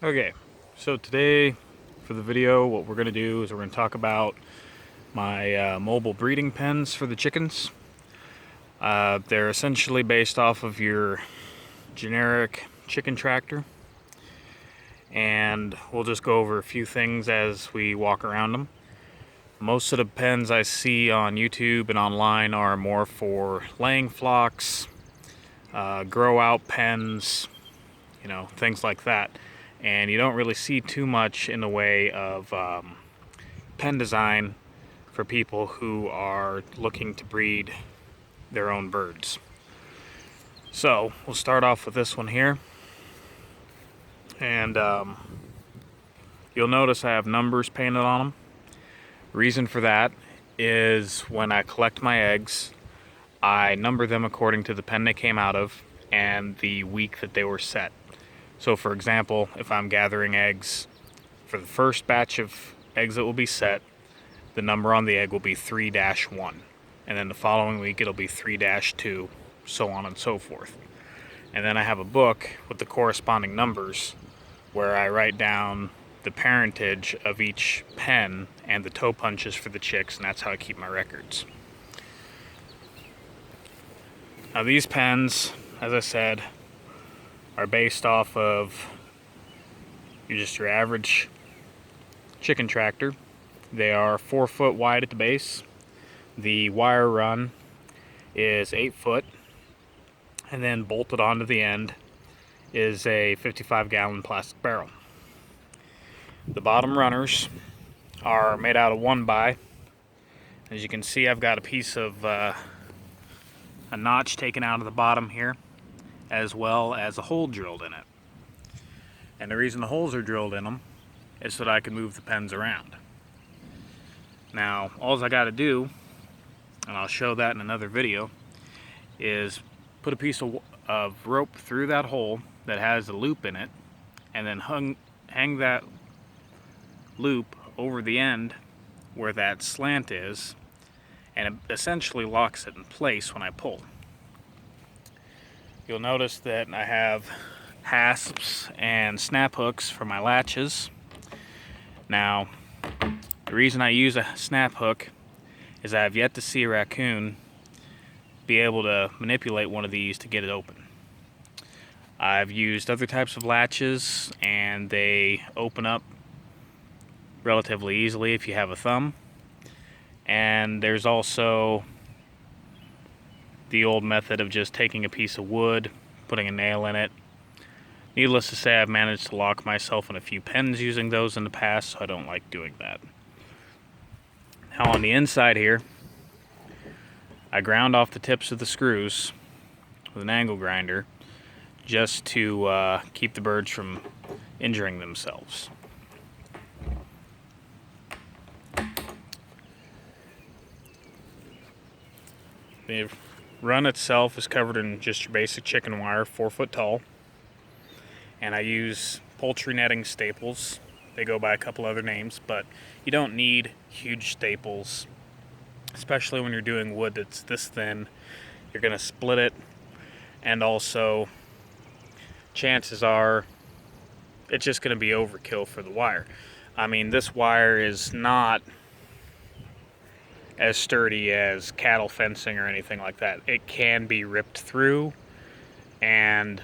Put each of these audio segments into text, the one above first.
Okay, so today for the video, what we're going to do is we're going to talk about my mobile breeding pens for the chickens. They're essentially based off of your generic chicken tractor, and we'll just go over a few things as we walk around them. Most of the pens I see on YouTube and online are more for laying flocks, grow out pens, things like that. And you don't really see too much in the way of pen design for people who are looking to breed their own birds. So we'll start off with this one here, and you'll notice I have numbers painted on them. Reason for that is when I collect my eggs, I number them according to the pen they came out of and the week that they were set. So for example, if I'm gathering eggs for the first batch of eggs that will be set, the number on the egg will be 3-1. And then the following week it'll be 3-2, so on and so forth. And then I have a book with the corresponding numbers where I write down the parentage of each pen and the toe punches for the chicks, and that's how I keep my records. Now these pens, as I said, are based off of your average chicken tractor. They are 4 foot wide at the base. The wire run is 8 foot, and then bolted onto the end is a 55-gallon plastic barrel. The bottom runners are made out of 1x. As you can see, I've got a piece of a notch taken out of the bottom here, as well as a hole drilled in it. And the reason the holes are drilled in them is so that I can move the pens around. Now, all I got to do, and I'll show that in another video, is put a piece of rope through that hole that has a loop in it, and then hang that loop over the end where that slant is, and it essentially locks it in place when I pull. You'll notice that I have hasps and snap hooks for my latches. Now, the reason I use a snap hook is I have yet to see a raccoon be able to manipulate one of these to get it open. I've used other types of latches and they open up relatively easily if you have a thumb. And there's also the old method of just taking a piece of wood, putting a nail in it. Needless to say, I've managed to lock myself in a few pens using those in the past, so I don't like doing that. Now on the inside here, I ground off the tips of the screws with an angle grinder just to keep the birds from injuring themselves. The run itself is covered in just your basic chicken wire, 4 foot tall. And I use poultry netting staples. They go by a couple other names, but you don't need huge staples, especially when you're doing wood that's this thin. You're going to split it, and also chances are it's just going to be overkill for the wire. I mean, this wire is not as sturdy as cattle fencing or anything like that. It can be ripped through, and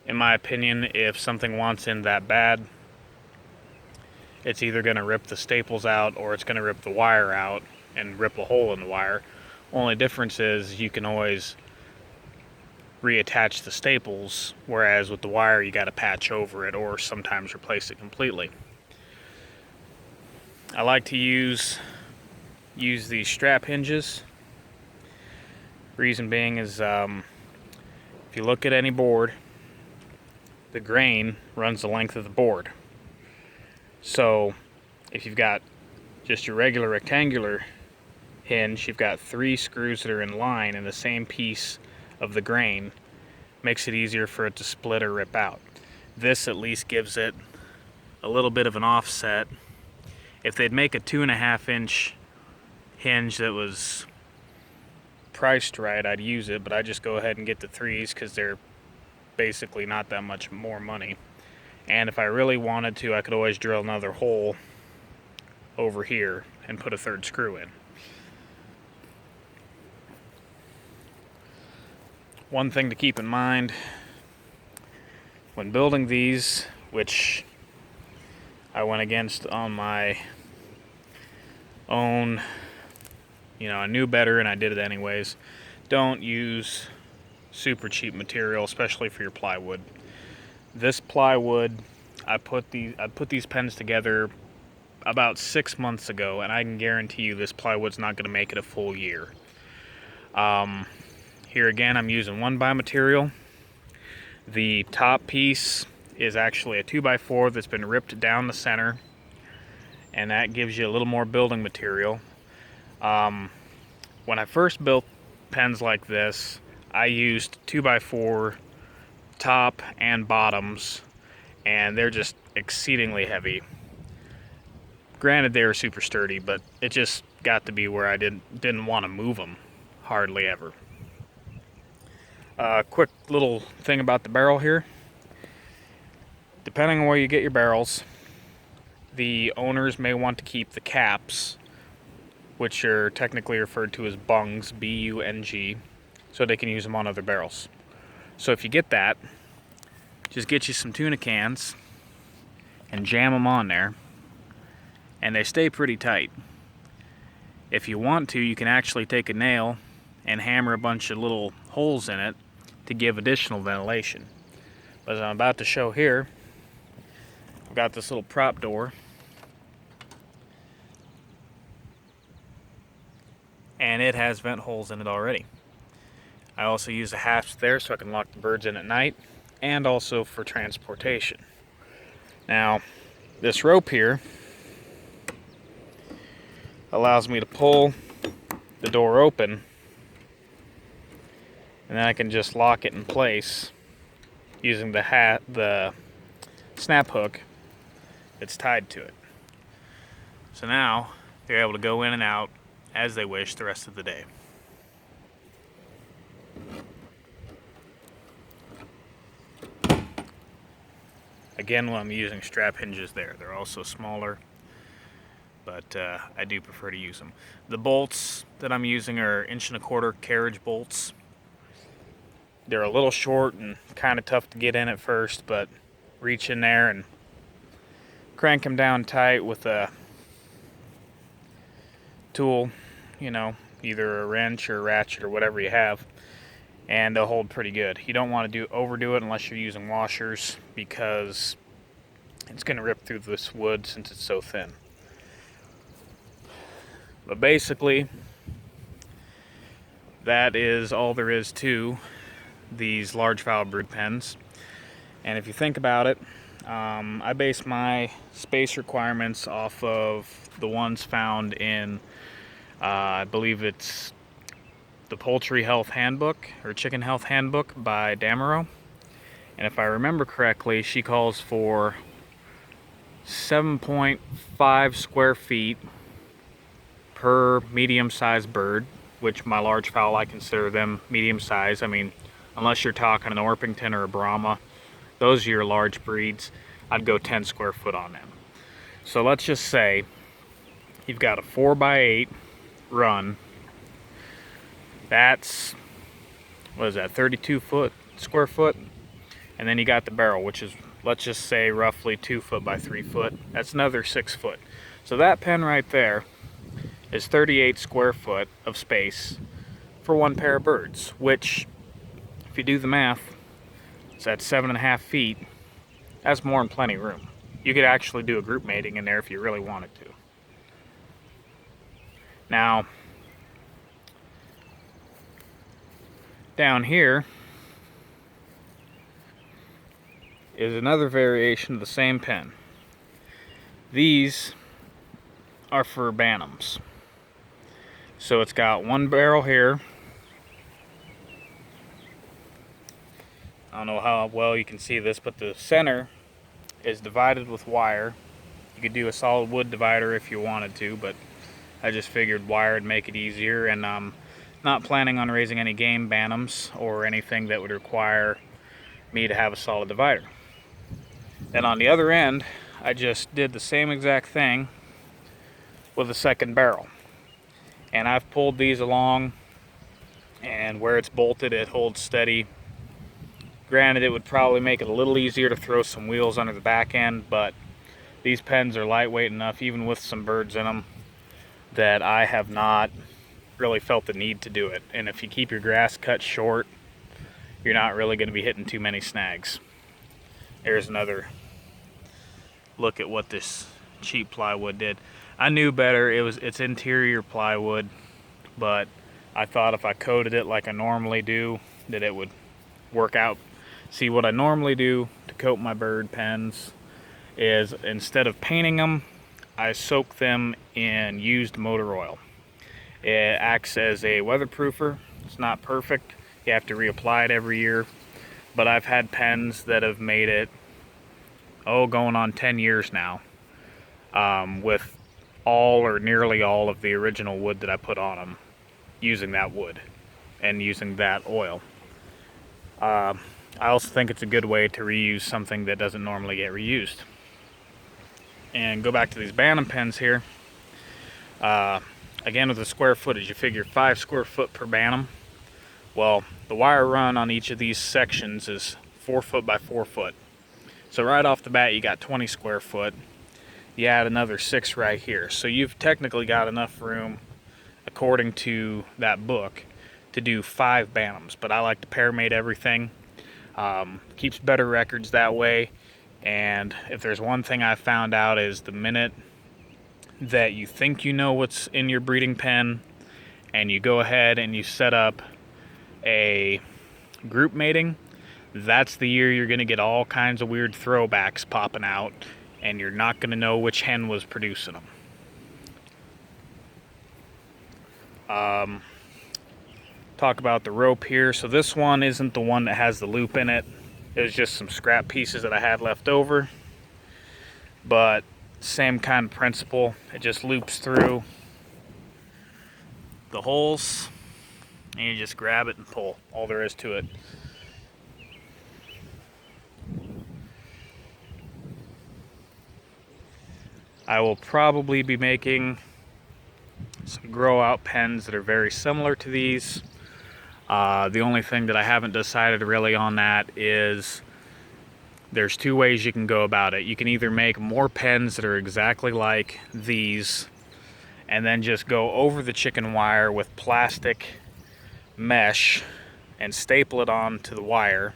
in my opinion, if something wants in that bad, it's either going to rip the staples out or it's going to rip the wire out and rip a hole in the wire. Only difference is you can always reattach the staples, whereas with the wire you got to patch over it or sometimes replace it completely. I like to use these strap hinges. Reason being is if you look at any board, the grain runs the length of the board. So if you've got just your regular rectangular hinge, you've got 3 screws that are in line in the same piece of the grain. Makes it easier for it to split or rip out. This at least gives it a little bit of an offset. If they'd make a 2.5 inch hinge that was priced right, I'd use it, but I just go ahead and get the 3s because they're basically not that much more money. And if I really wanted to, I could always drill another hole over here and put a third screw in. One thing to keep in mind when building these, which I went against on my own, I knew better and I did it anyways. Don't use super cheap material, especially for your plywood. This plywood, I put these pens together about 6 months ago, and I can guarantee you this plywood's not going to make it a full year. Here again, I'm using 1x material. The top piece is actually a 2x4 that's been ripped down the center, and that gives you a little more building material. When I first built pens like this, I used 2x4 top and bottoms, and they're just exceedingly heavy. Granted, they were super sturdy, but it just got to be where I didn't want to move them hardly ever. Quick little thing about the barrel here. Depending on where you get your barrels, the owners may want to keep the caps, which are technically referred to as bungs, B-U-N-G, so they can use them on other barrels. So if you get that, just get you some tuna cans and jam them on there, and they stay pretty tight. If you want to, you can actually take a nail and hammer a bunch of little holes in it to give additional ventilation. But as I'm about to show here, I've got this little prop door, and it has vent holes in it already. I also use a hasp there so I can lock the birds in at night, and also for transportation. Now, this rope here allows me to pull the door open, and then I can just lock it in place using the snap hook that's tied to it. So now they're able to go in and out as they wish the rest of the day. Again, when I'm using strap hinges there, they're also smaller, but I do prefer to use them. The bolts that I'm using are 1.25" carriage bolts. They're a little short and kind of tough to get in at first, but reach in there and crank them down tight with a tool, either a wrench or a ratchet or whatever you have, and they'll hold pretty good. You don't want to overdo it unless you're using washers, because it's going to rip through this wood since it's so thin. But basically, that is all there is to these large fowl brood pens. And if you think about it, I base my space requirements off of the ones found in, I believe it's the Poultry Health Handbook, or Chicken Health Handbook by Dameron. And if I remember correctly, she calls for 7.5 square feet per medium-sized bird, which my large fowl, I consider them medium-sized. I mean, unless you're talking an Orpington or a Brahma, those are your large breeds. I'd go 10 square foot on them. So let's just say you've got a 4x8 run. That's, 32 square foot? And then you got the barrel, which is, let's just say, roughly 2 foot by 3 foot. That's another 6 foot. So that pen right there is 38 square foot of space for one pair of birds, which, if you do the math, it's at 7.5 feet. That's more than plenty of room. You could actually do a group mating in there if you really wanted to. Now, down here is another variation of the same pen. These are for bantams. So it's got one barrel here. I don't know how well you can see this, but the center is divided with wire. You could do a solid wood divider if you wanted to, but I just figured wire would make it easier, and I'm not planning on raising any game bantams or anything that would require me to have a solid divider. Then on the other end, I just did the same exact thing with a second barrel. And I've pulled these along, and where it's bolted, it holds steady. Granted, it would probably make it a little easier to throw some wheels under the back end, but these pens are lightweight enough, even with some birds in them, that I have not really felt the need to do it. And if you keep your grass cut short, you're not really going to be hitting too many snags. There's another look at what this cheap plywood did. I knew better. It's interior plywood, but I thought if I coated it like I normally do, that it would work out. See, what I normally do to coat my bird pens is, instead of painting them, I soak them in used motor oil. It acts as a weatherproofer. It's not perfect. You have to reapply it every year, but I've had pens that have made it, going on 10 years now, with all or nearly all of the original wood that I put on them, using that wood and using that oil. I also think it's a good way to reuse something that doesn't normally get reused. And go back to these Bantam pens here. Again, with the square footage, you figure 5 square foot per Bantam. Well, the wire run on each of these sections is 4 foot by 4 foot. So right off the bat, you got 20 square foot. You add another 6 right here. So you've technically got enough room, according to that book, to do 5 Bantams. But I like to pair mate everything. Keeps better records that way. And if there's one thing I found out, is the minute that you think you know what's in your breeding pen, and you go ahead and you set up a group mating, that's the year you're going to get all kinds of weird throwbacks popping out, and you're not going to know which hen was producing them. Talk about the rope here. So this one isn't the one that has the loop in it. It was just some scrap pieces that I had left over, but same kind of principle. It just loops through the holes, and you just grab it and pull. All there is to it. I will probably be making some grow out pens that are very similar to these. The only thing that I haven't decided really on that is, there's 2 ways you can go about it. You can either make more pens that are exactly like these, and then just go over the chicken wire with plastic mesh and staple it onto the wire,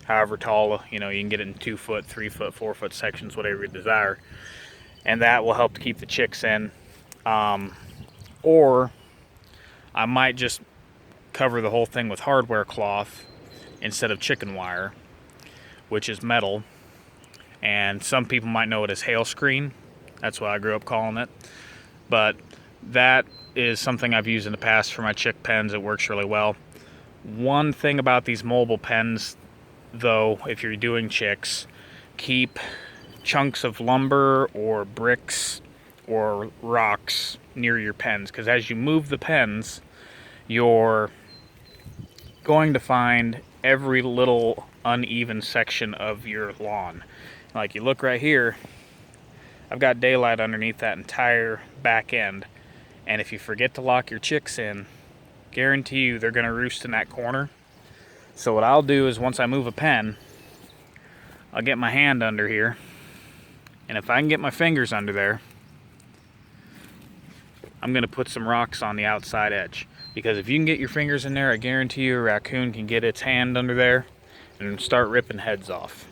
however tall, you can get it in 2 foot, 3 foot, 4 foot sections, whatever you desire, and that will help to keep the chicks in. Or I might just cover the whole thing with hardware cloth instead of chicken wire, which is metal, and some people might know it as hail screen. That's what I grew up calling it. But that is something I've used in the past for my chick pens. It works really well. One thing about these mobile pens, though, if you're doing chicks, keep chunks of lumber or bricks or rocks near your pens, because as you move the pens, you're going to find every little uneven section of your lawn. Like, you look right here, I've got daylight underneath that entire back end, and if you forget to lock your chicks in, guarantee you they're going to roost in that corner. So what I'll do is, once I move a pen, I'll get my hand under here, and if I can get my fingers under there, I'm going to put some rocks on the outside edge. Because if you can get your fingers in there, I guarantee you a raccoon can get its hand under there and start ripping heads off.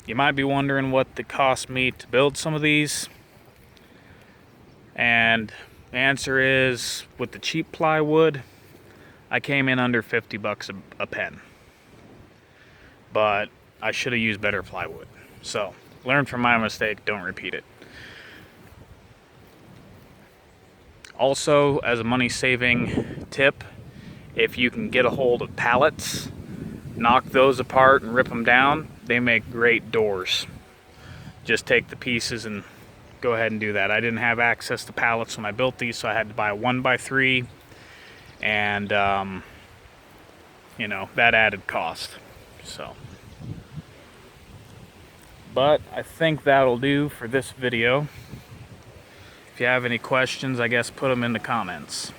You might be wondering what it cost me to build some of these. And the answer is, with the cheap plywood, I came in under 50 bucks a pen. But I should have used better plywood. So, learn from my mistake, don't repeat it. Also, as a money-saving tip, if you can get a hold of pallets, knock those apart and rip them down. They make great doors. Just take the pieces and go ahead and do that. I didn't have access to pallets when I built these, so I had to buy a 1x3 and you know, that added cost. So, but I think that'll do for this video. If you have any questions, I guess put them in the comments.